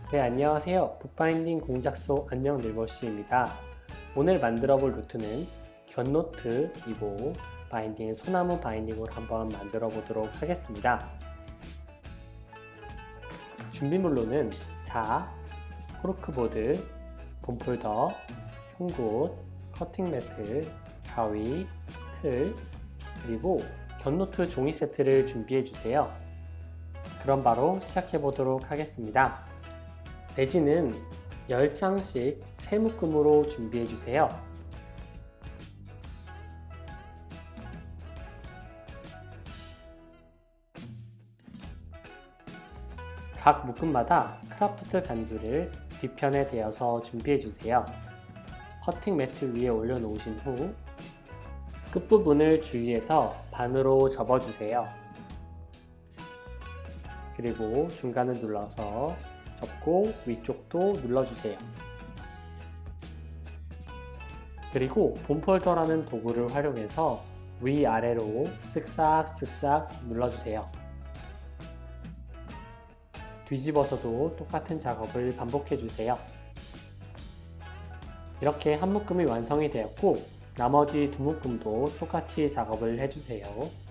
네, 안녕하세요. 북바인딩 공작소 안녕 늘보씨입니다. 오늘 만들어 볼 노트는 견노트이고 바인딩은 소나무 바인딩으로 한번 만들어 보도록 하겠습니다. 준비물로는 자, 코르크보드, 본폴더, 송곳, 커팅 매트, 가위, 틀, 그리고 견노트 종이 세트를 준비해 주세요. 그럼 바로 시작해 보도록 하겠습니다. 내지는 10장씩 3묶음으로 준비해 주세요. 각 묶음마다 크라프트 간지를 뒤편에 대어서 준비해 주세요. 커팅 매트 위에 올려놓으신 후 끝부분을 주위에서 반으로 접어주세요. 그리고 중간을 눌러서 접고 위쪽도 눌러주세요. 그리고 본폴더라는 도구를 활용해서 위아래로 쓱싹쓱싹 눌러주세요. 뒤집어서도 똑같은 작업을 반복해주세요. 이렇게 한 묶음이 완성이 되었고 나머지 두 묶음도 똑같이 작업을 해주세요.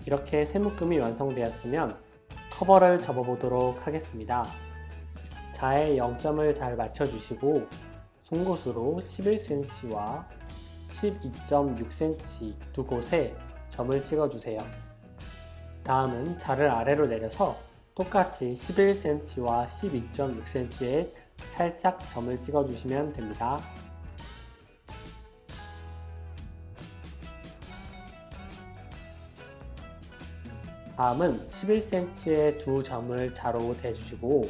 이렇게 세 묶음이 완성되었으면 커버를 접어보도록 하겠습니다. 자의 0점을 잘 맞춰주시고 송곳으로 11cm와 12.6cm 두 곳에 점을 찍어주세요. 다음은 자를 아래로 내려서 똑같이 11cm와 12.6cm에 살짝 점을 찍어주시면 됩니다. 다음은 11cm의 두 점을 자로 대주시고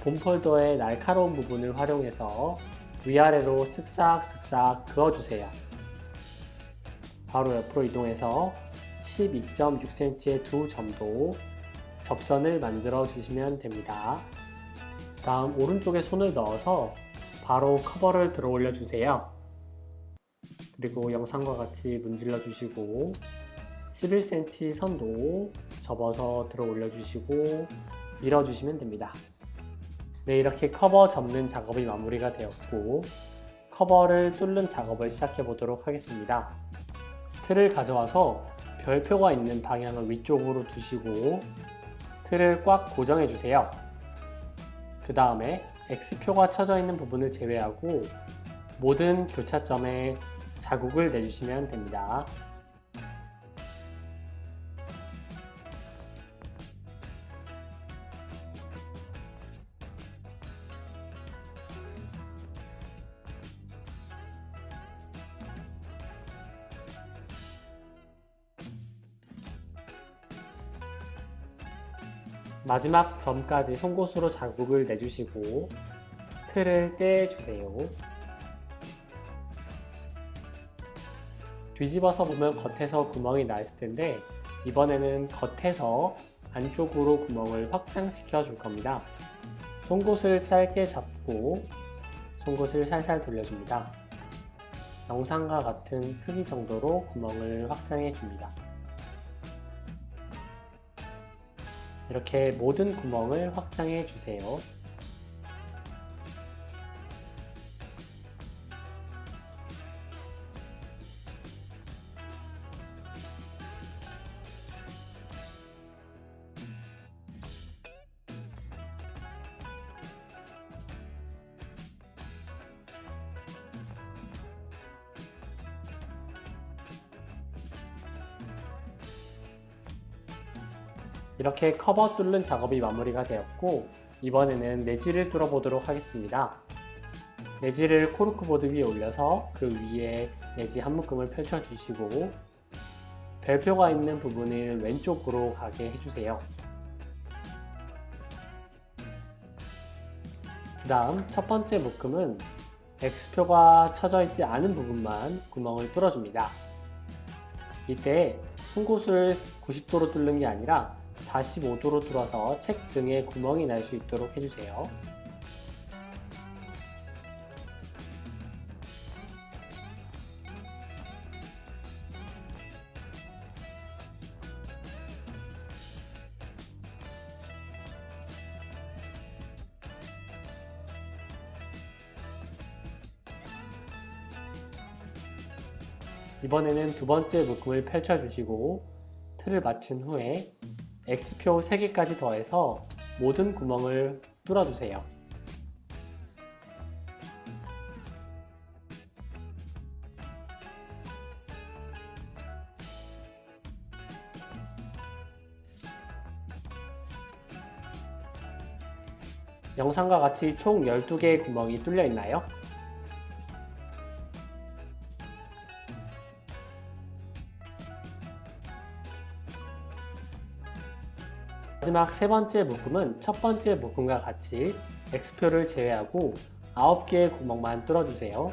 본폴더의 날카로운 부분을 활용해서 위아래로 쓱싹쓱싹 그어주세요. 바로 옆으로 이동해서 12.6cm의 두 점도 접선을 만들어 주시면 됩니다. 다음 오른쪽에 손을 넣어서 바로 커버를 들어 올려 주세요. 그리고 영상과 같이 문질러 주시고 11cm 선도 접어서 들어 올려주시고 밀어주시면 됩니다. 네, 이렇게 커버 접는 작업이 마무리가 되었고 커버를 뚫는 작업을 시작해 보도록 하겠습니다. 틀을 가져와서 별표가 있는 방향을 위쪽으로 두시고 틀을 꽉 고정해 주세요. 그 다음에 X표가 쳐져 있는 부분을 제외하고 모든 교차점에 자국을 내주시면 됩니다. 마지막 점까지 송곳으로 자국을 내주시고 틀을 떼주세요. 뒤집어서 보면 겉에서 구멍이 나 있을 텐데 이번에는 겉에서 안쪽으로 구멍을 확장시켜 줄 겁니다. 송곳을 짧게 잡고 송곳을 살살 돌려줍니다. 영상과 같은 크기 정도로 구멍을 확장해 줍니다. 이렇게 모든 구멍을 확장해 주세요. 이렇게 커버 뚫는 작업이 마무리가 되었고 이번에는 내지를 뚫어 보도록 하겠습니다. 내지를 코르크보드 위에 올려서 그 위에 내지 한 묶음을 펼쳐 주시고 별표가 있는 부분을 왼쪽으로 가게 해주세요. 그 다음 첫 번째 묶음은 X표가 쳐져 있지 않은 부분만 구멍을 뚫어줍니다. 이때 송곳을 90도로 뚫는 게 아니라 45도로 뚫어서 책 등에 구멍이 날 수 있도록 해주세요. 이번에는 두 번째 묶음을 펼쳐주시고 틀을 맞춘 후에 X표 3개까지 더해서 모든 구멍을 뚫어주세요. 영상과 같이 총 12개의 구멍이 뚫려 있나요? 마지막 세 번째 묶음은 첫 번째 묶음과 같이 X표를 제외하고 9개의 구멍만 뚫어주세요.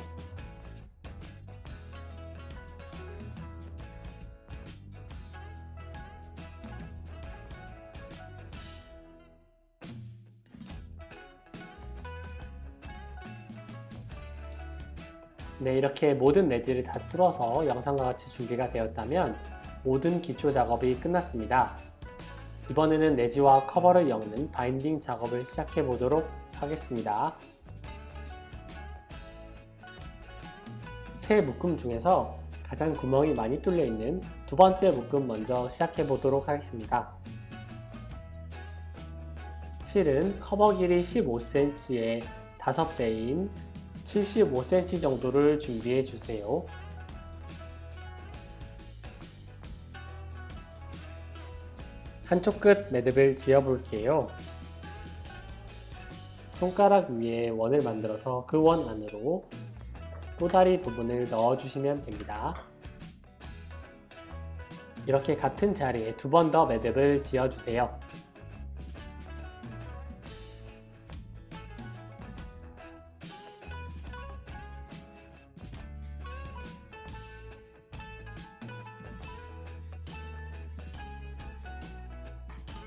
네, 이렇게 모든 내지를 다 뚫어서 영상과 같이 준비가 되었다면 모든 기초 작업이 끝났습니다. 이번에는 내지와 커버를 엮는 바인딩 작업을 시작해 보도록 하겠습니다. 세 묶음 중에서 가장 구멍이 많이 뚫려 있는 두 번째 묶음 먼저 시작해 보도록 하겠습니다. 실은 커버 길이 15cm의 5배인 75cm 정도를 준비해 주세요. 한쪽 끝 매듭을 지어 볼게요. 손가락 위에 원을 만들어서 그 원 안으로 꼬다리 부분을 넣어 주시면 됩니다. 이렇게 같은 자리에 두 번 더 매듭을 지어 주세요.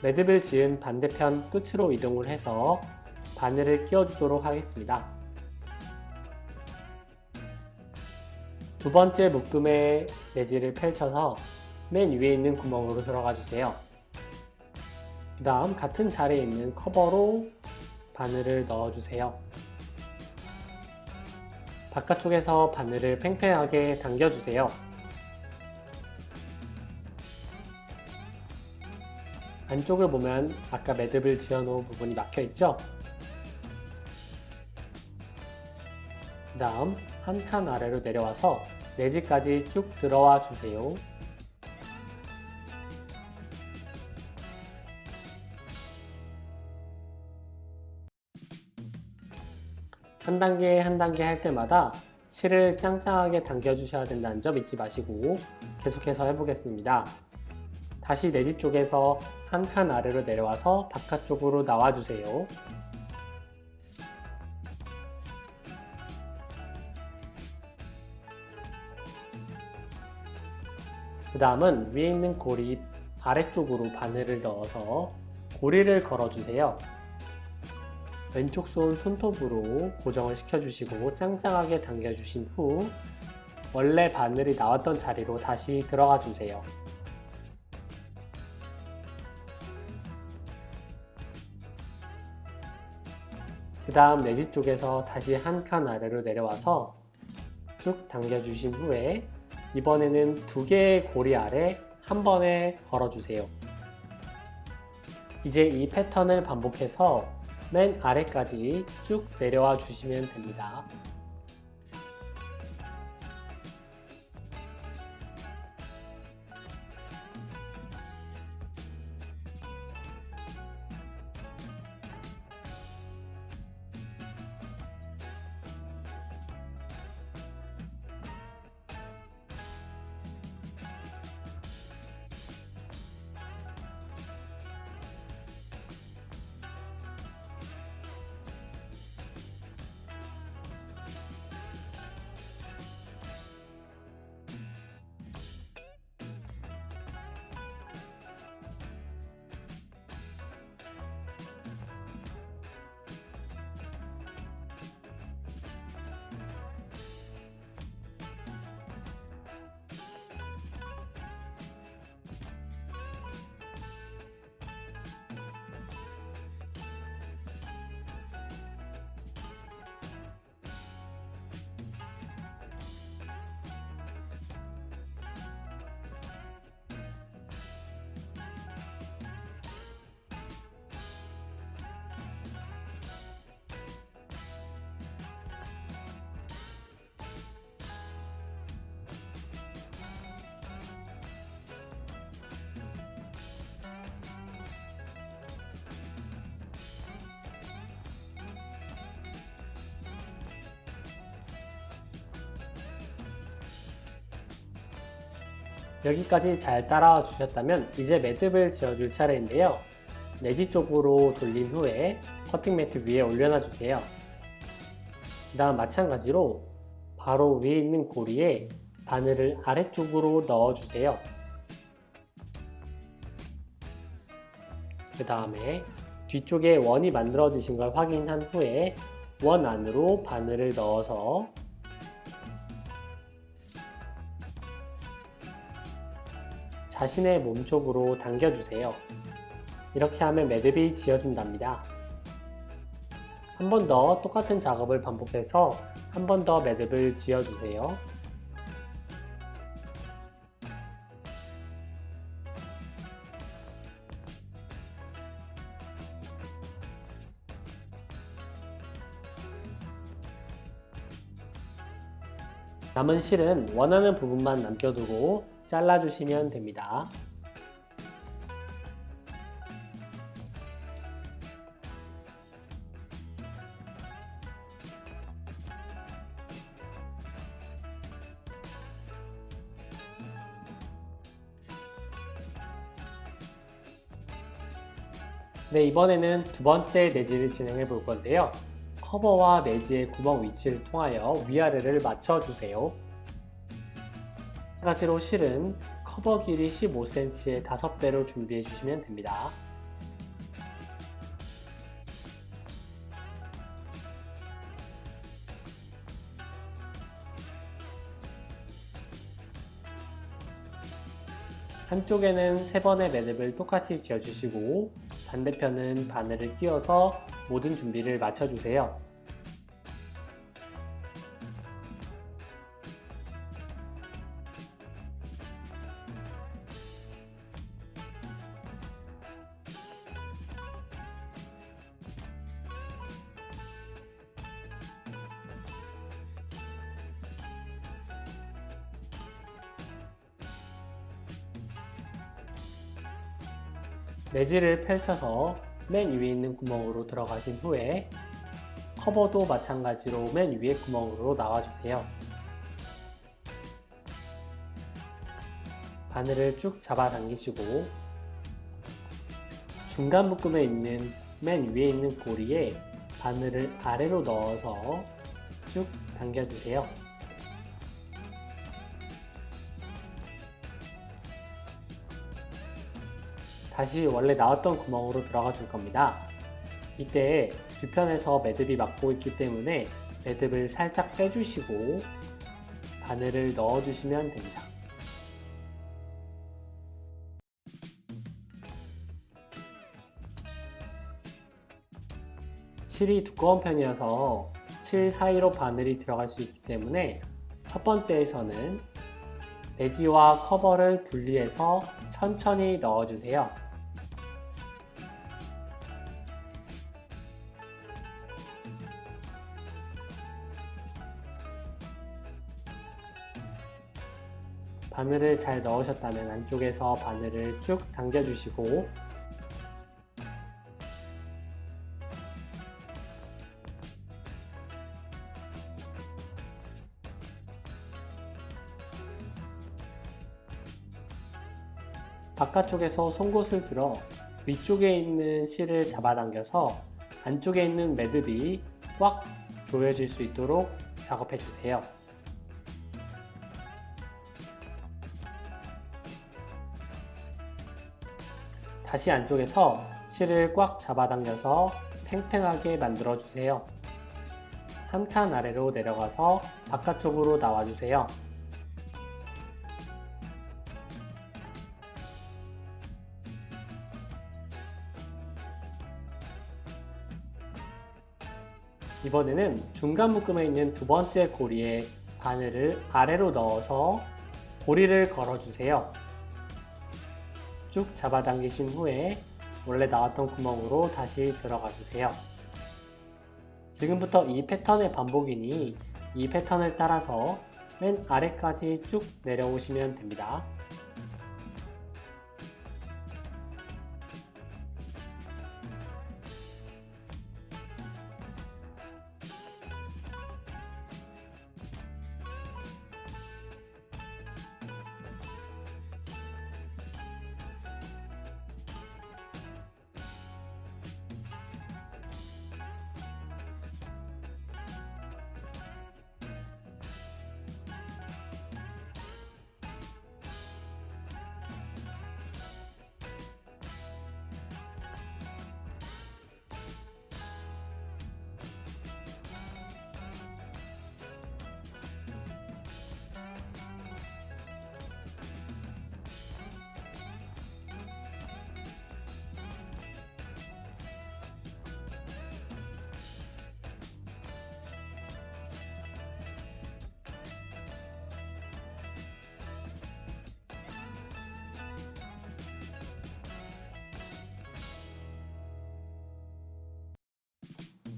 매듭을 지은 반대편 끝으로 이동을 해서 바늘을 끼워주도록 하겠습니다. 두 번째 묶음의 내지를 펼쳐서 맨 위에 있는 구멍으로 들어가 주세요. 그 다음 같은 자리에 있는 커버로 바늘을 넣어주세요. 바깥쪽에서 바늘을 팽팽하게 당겨주세요. 안쪽을 보면 아까 매듭을 지어 놓은 부분이 막혀 있죠? 그 다음 한 칸 아래로 내려와서 내지까지 쭉 들어와 주세요. 한 단계 한 단계 할 때마다 실을 짱짱하게 당겨 주셔야 된다는 점 잊지 마시고 계속해서 해보겠습니다. 다시 내지 쪽에서 한 칸 아래로 내려와서 바깥쪽으로 나와주세요. 그 다음은 위에 있는 고리 아래쪽으로 바늘을 넣어서 고리를 걸어주세요. 왼쪽 손 손톱으로 고정을 시켜주시고 짱짱하게 당겨주신 후 원래 바늘이 나왔던 자리로 다시 들어가 주세요. 그 다음 내지 쪽에서 다시 한 칸 아래로 내려와서 쭉 당겨주신 후에 이번에는 두 개의 고리 아래 한 번에 걸어주세요. 이제 이 패턴을 반복해서 맨 아래까지 쭉 내려와 주시면 됩니다. 여기까지 잘 따라와 주셨다면 이제 매듭을 지어줄 차례인데요. 내지 쪽으로 돌린 후에 커팅 매트 위에 올려놔 주세요. 그 다음 마찬가지로 바로 위에 있는 고리에 바늘을 아래쪽으로 넣어주세요. 그 다음에 뒤쪽에 원이 만들어지신 걸 확인한 후에 원 안으로 바늘을 넣어서 자신의 몸쪽으로 당겨주세요. 이렇게 하면 매듭이 지어진답니다. 한 번 더 똑같은 작업을 반복해서 한 번 더 매듭을 지어주세요. 남은 실은 원하는 부분만 남겨두고 잘라주시면 됩니다. 네, 이번에는 두 번째 내지를 진행해 볼 건데요. 커버와 내지의 구멍 위치를 통하여 위아래를 맞춰주세요. 마찬가지로 실은 커버 길이 15cm의 5배로 준비해 주시면 됩니다. 한쪽에는 3번의 매듭을 똑같이 지어주시고 반대편은 바늘을 끼워서 모든 준비를 마쳐주세요. 내지를 펼쳐서 맨 위에 있는 구멍으로 들어가신 후에 커버도 마찬가지로 맨 위에 구멍으로 나와주세요. 바늘을 쭉 잡아 당기시고 중간 묶음에 있는 맨 위에 있는 고리에 바늘을 아래로 넣어서 쭉 당겨주세요. 다시 원래 나왔던 구멍으로 들어가 줄 겁니다. 이때 뒤편에서 매듭이 막고 있기 때문에 매듭을 살짝 빼주시고 바늘을 넣어주시면 됩니다. 실이 두꺼운 편이어서 실 사이로 바늘이 들어갈 수 있기 때문에 첫 번째에서는 내지와 커버를 분리해서 천천히 넣어주세요. 바늘을 잘 넣으셨다면 안쪽에서 바늘을 쭉 당겨주시고 바깥쪽에서 송곳을 들어 위쪽에 있는 실을 잡아당겨서 안쪽에 있는 매듭이 꽉 조여질 수 있도록 작업해 주세요. 다시 안쪽에서 실을 꽉 잡아당겨서 팽팽하게 만들어 주세요. 한 칸 아래로 내려가서 바깥쪽으로 나와 주세요. 이번에는 중간 묶음에 있는 두 번째 고리에 바늘을 아래로 넣어서 고리를 걸어 주세요. 쭉 잡아당기신 후에 원래 나왔던 구멍으로 다시 들어가 주세요. 지금부터 이 패턴의 반복이니 이 패턴을 따라서 맨 아래까지 쭉 내려오시면 됩니다.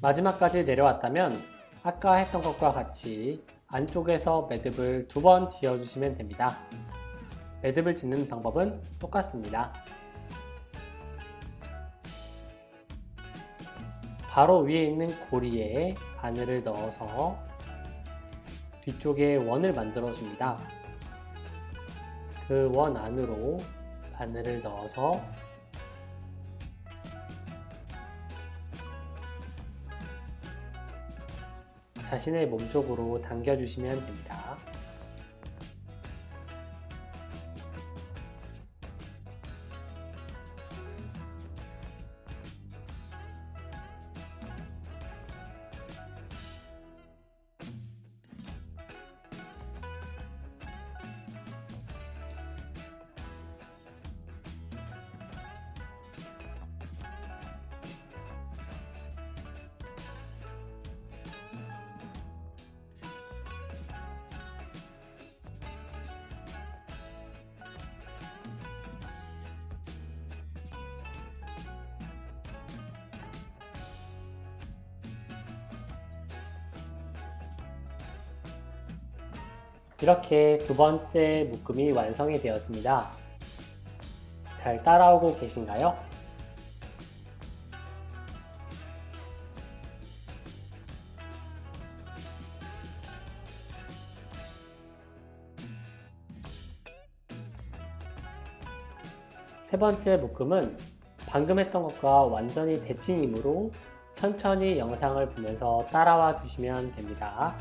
마지막까지 내려왔다면 아까 했던 것과 같이 안쪽에서 매듭을 2번 지어주시면 됩니다. 매듭을 짓는 방법은 똑같습니다. 바로 위에 있는 고리에 바늘을 넣어서 뒤쪽에 원을 만들어 줍니다. 그 원 안으로 바늘을 넣어서 자신의 몸쪽으로 당겨주시면 됩니다. 이렇게 2번째 묶음이 완성이 되었습니다. 잘 따라오고 계신가요? 세 번째 묶음은 방금 했던 것과 완전히 대칭이므로 천천히 영상을 보면서 따라와 주시면 됩니다.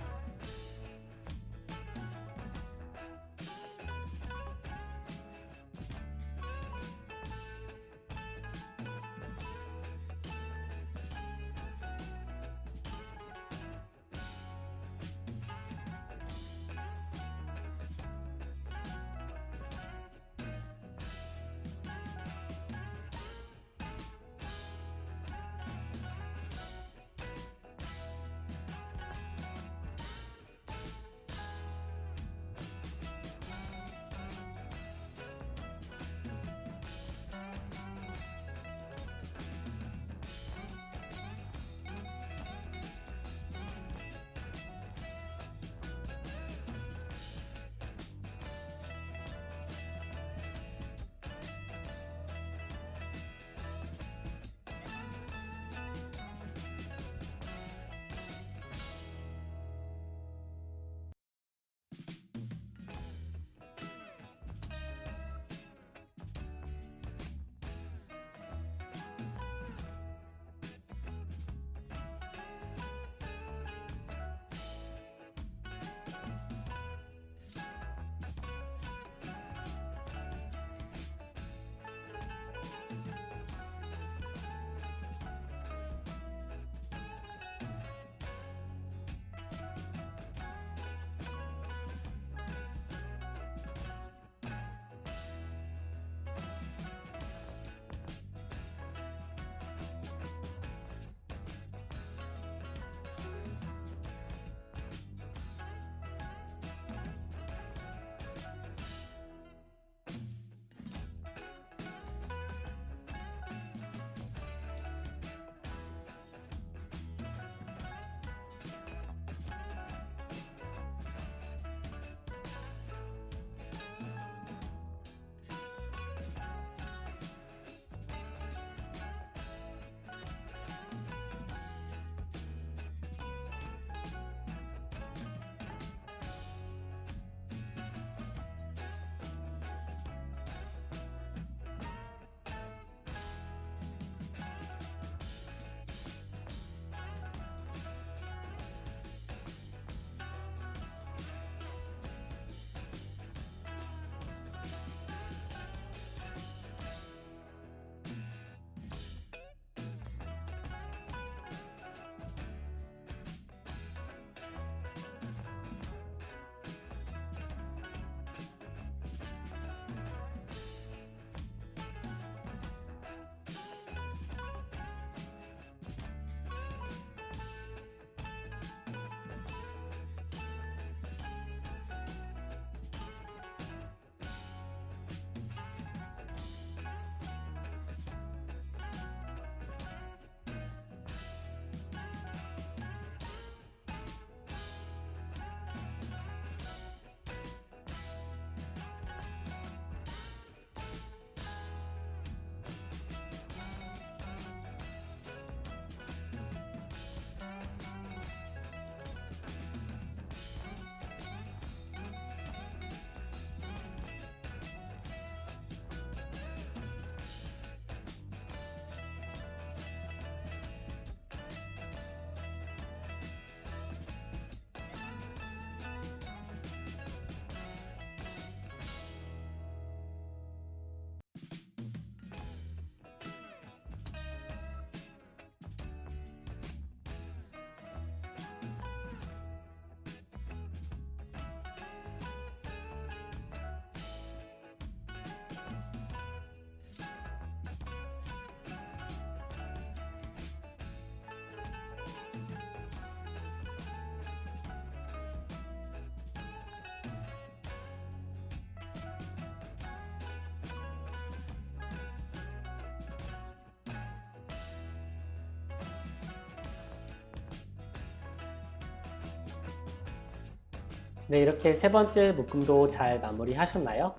네, 이렇게 세 번째 묶음도 잘 마무리하셨나요?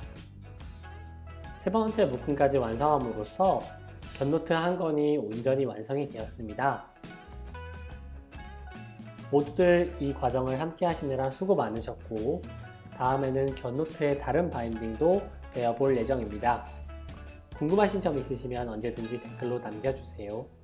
세 번째 묶음까지 완성함으로써 곁노트 한 권이 온전히 완성이 되었습니다. 모두들 이 과정을 함께 하시느라 수고 많으셨고, 다음에는 곁노트의 다른 바인딩도 배워볼 예정입니다. 궁금하신 점 있으시면 언제든지 댓글로 남겨주세요.